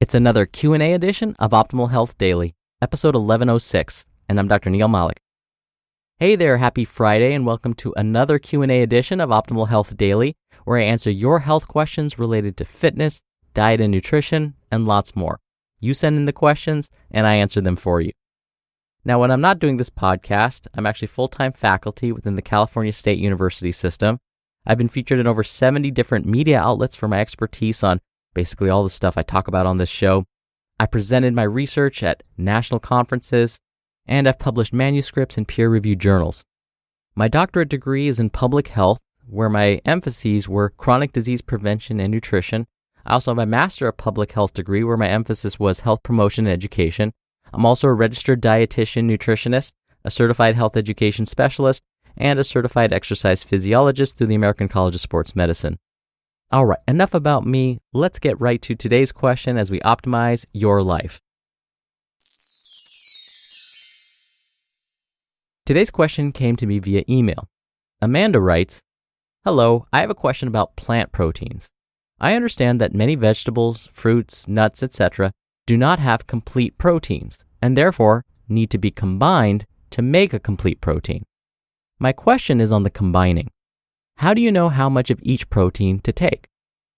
It's another Q&A edition of Optimal Health Daily, episode 1106, and I'm Dr. Neil Malik. Hey there, happy Friday, and welcome to another Q&A edition of Optimal Health Daily, where I answer your health questions related to fitness, diet and nutrition, and lots more. You send in the questions, and I answer them for you. Now, when I'm not doing this podcast, I'm actually full-time faculty within the California State University system. I've been featured in over 70 different media outlets for my expertise on basically all the stuff I talk about on this show. I presented my research at national conferences, and I've published manuscripts in peer-reviewed journals. My doctorate degree is in public health, where my emphases were chronic disease prevention and nutrition. I also have a Master of Public Health degree, where my emphasis was health promotion and education. I'm also a registered dietitian nutritionist, a certified health education specialist, and a certified exercise physiologist through the American College of Sports Medicine. All right, enough about me. Let's get right to today's question as we optimize your life. Today's question came to me via email. Amanda writes, "Hello, I have a question about plant proteins. I understand that many vegetables, fruits, nuts, etc. do not have complete proteins, and therefore need to be combined to make a complete protein. My question is on the combining. How do you know how much of each protein to take?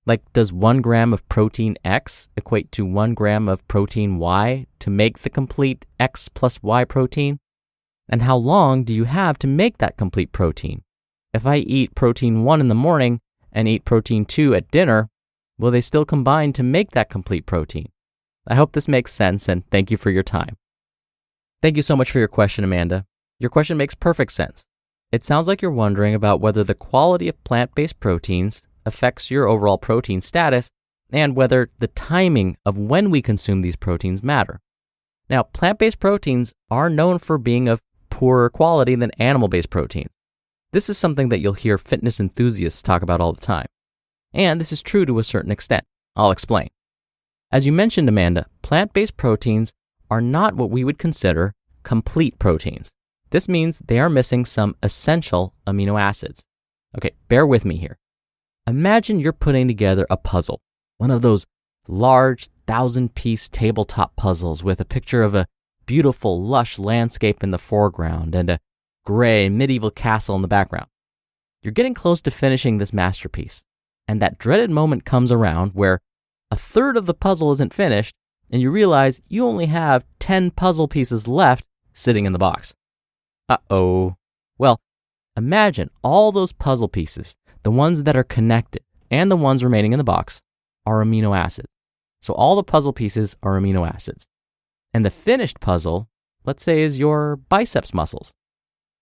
Like, does 1 gram of protein X equate to 1 gram of protein Y to make the complete X plus Y protein? And how long do you have to make that complete protein? If I eat protein 1 in the morning and eat protein 2 at dinner, will they still combine to make that complete protein? I hope this makes sense, and thank you for your time." Thank you so much for your question, Amanda. Your question makes perfect sense. It sounds like you're wondering about whether the quality of plant-based proteins affects your overall protein status and whether the timing of when we consume these proteins matter. Now, plant-based proteins are known for being of poorer quality than animal-based proteins. This is something that you'll hear fitness enthusiasts talk about all the time. And this is true to a certain extent. I'll explain. As you mentioned, Amanda, plant-based proteins are not what we would consider complete proteins. This means they are missing some essential amino acids. Okay, bear with me here. Imagine you're putting together a puzzle, one of those large 1,000-piece tabletop puzzles with a picture of a beautiful, lush landscape in the foreground and a gray medieval castle in the background. You're getting close to finishing this masterpiece, and that dreaded moment comes around where a third of the puzzle isn't finished, and you realize you only have 10 puzzle pieces left sitting in the box. Uh-oh. Well, imagine all those puzzle pieces, the ones that are connected and the ones remaining in the box, are amino acids. So all the puzzle pieces are amino acids. And the finished puzzle, let's say, is your biceps muscles.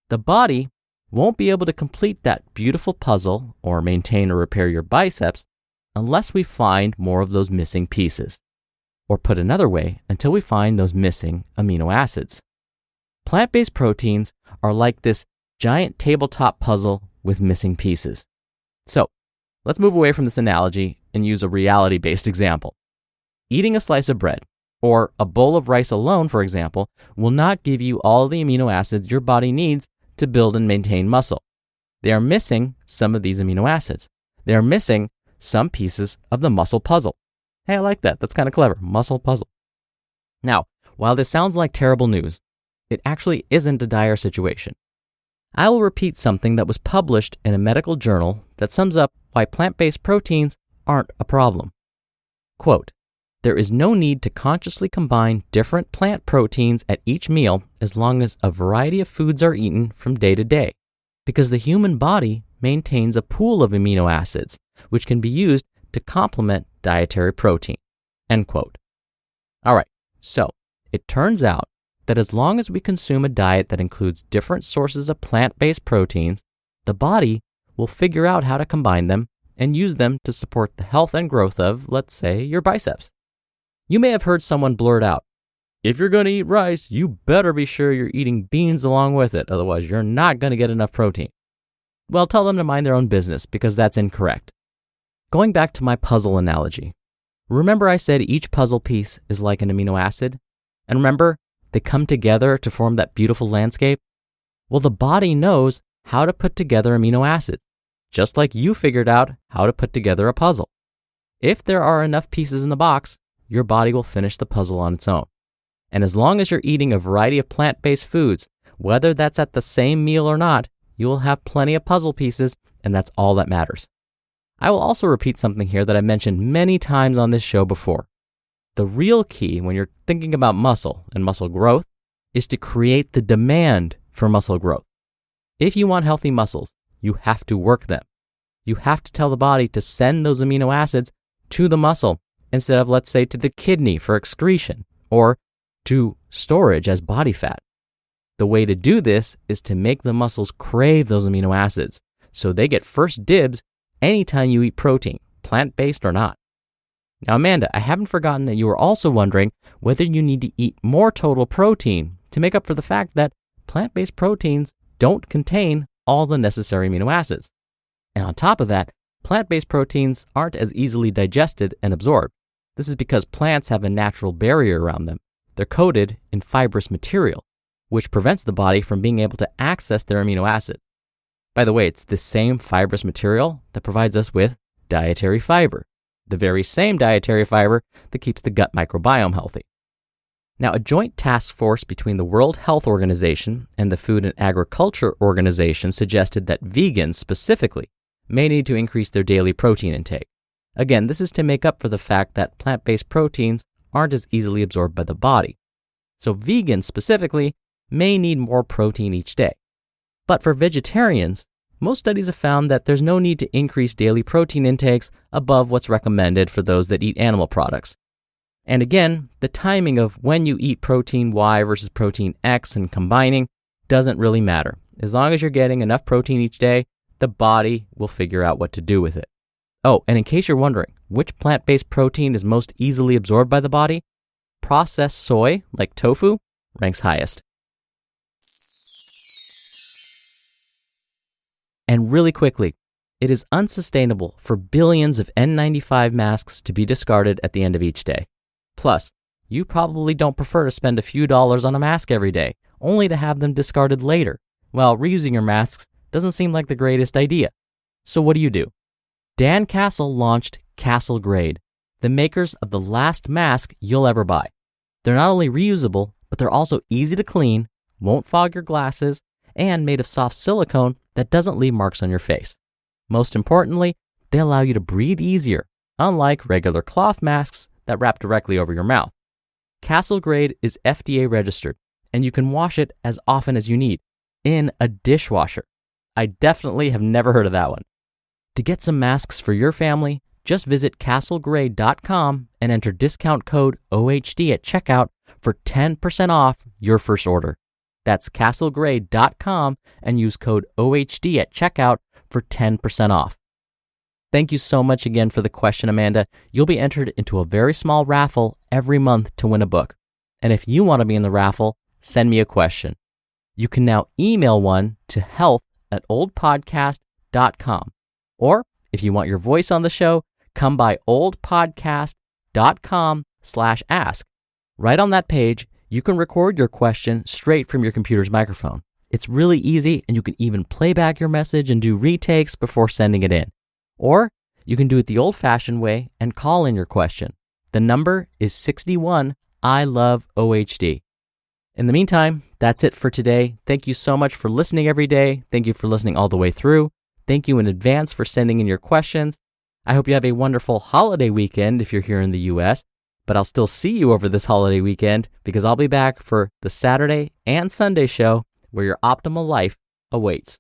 The body won't be able to complete that beautiful puzzle or maintain or repair your biceps unless we find more of those missing pieces. Or put another way, until we find those missing amino acids. Plant-based proteins are like this giant tabletop puzzle with missing pieces. So, let's move away from this analogy and use a reality-based example. Eating a slice of bread, or a bowl of rice alone, for example, will not give you all the amino acids your body needs to build and maintain muscle. They are missing some of these amino acids. They are missing some pieces of the muscle puzzle. Hey, I like that. That's kind of clever. Muscle puzzle. Now, while this sounds like terrible news, it actually isn't a dire situation. I will repeat something that was published in a medical journal that sums up why plant-based proteins aren't a problem. Quote, "There is no need to consciously combine different plant proteins at each meal as long as a variety of foods are eaten from day to day, because the human body maintains a pool of amino acids, which can be used to complement dietary protein." End quote. All right, so it turns out that as long as we consume a diet that includes different sources of plant-based proteins, the body will figure out how to combine them and use them to support the health and growth of, let's say, your biceps. You may have heard someone blurt out, "If you're going to eat rice, you better be sure you're eating beans along with it, otherwise you're not going to get enough protein." Well, tell them to mind their own business, because that's incorrect. Going back to my puzzle analogy, remember I said each puzzle piece is like an amino acid? And remember, they come together to form that beautiful landscape? Well, the body knows how to put together amino acids, just like you figured out how to put together a puzzle. If there are enough pieces in the box, your body will finish the puzzle on its own. And as long as you're eating a variety of plant-based foods, whether that's at the same meal or not, you will have plenty of puzzle pieces, and that's all that matters. I will also repeat something here that I mentioned many times on this show before. The real key when you're thinking about muscle and muscle growth is to create the demand for muscle growth. If you want healthy muscles, you have to work them. You have to tell the body to send those amino acids to the muscle instead of, let's say, to the kidney for excretion or to storage as body fat. The way to do this is to make the muscles crave those amino acids so they get first dibs anytime you eat protein, plant-based or not. Now, Amanda, I haven't forgotten that you were also wondering whether you need to eat more total protein to make up for the fact that plant-based proteins don't contain all the necessary amino acids. And on top of that, plant-based proteins aren't as easily digested and absorbed. This is because plants have a natural barrier around them. They're coated in fibrous material, which prevents the body from being able to access their amino acids. By the way, it's the same fibrous material that provides us with dietary fiber, the very same dietary fiber that keeps the gut microbiome healthy. Now, a joint task force between the World Health Organization and the Food and Agriculture Organization suggested that vegans specifically may need to increase their daily protein intake. Again, this is to make up for the fact that plant-based proteins aren't as easily absorbed by the body. So vegans specifically may need more protein each day. But for vegetarians, most studies have found that there's no need to increase daily protein intakes above what's recommended for those that eat animal products. And again, the timing of when you eat protein Y versus protein X and combining doesn't really matter. As long as you're getting enough protein each day, the body will figure out what to do with it. Oh, and in case you're wondering, which plant-based protein is most easily absorbed by the body? Processed soy, like tofu, ranks highest. And really quickly, it is unsustainable for billions of N95 masks to be discarded at the end of each day. Plus, you probably don't prefer to spend a few dollars on a mask every day, only to have them discarded later. Well, reusing your masks doesn't seem like the greatest idea. So what do? Dan Castle launched Castle Grade, the makers of the last mask you'll ever buy. They're not only reusable, but they're also easy to clean, won't fog your glasses, and made of soft silicone that doesn't leave marks on your face. Most importantly, they allow you to breathe easier, unlike regular cloth masks that wrap directly over your mouth. Castle Grade is FDA registered, and you can wash it as often as you need, in a dishwasher. I definitely have never heard of that one. To get some masks for your family, just visit castlegrade.com and enter discount code OHD at checkout for 10% off your first order. That's castlegrade.com and use code OHD at checkout for 10% off. Thank you so much again for the question, Amanda. You'll be entered into a very small raffle every month to win a book. And if you want to be in the raffle, send me a question. You can now email one to health@oldpodcast.com. Or if you want your voice on the show, come by oldpodcast.com/ask. Right on that page, you can record your question straight from your computer's microphone. It's really easy, and you can even play back your message and do retakes before sending it in. Or you can do it the old-fashioned way and call in your question. The number is 61 I love OHD. In the meantime, that's it for today. Thank you so much for listening every day. Thank you for listening all the way through. Thank you in advance for sending in your questions. I hope you have a wonderful holiday weekend if you're here in the US, but I'll still see you over this holiday weekend because I'll be back for the Saturday and Sunday show where your optimal life awaits.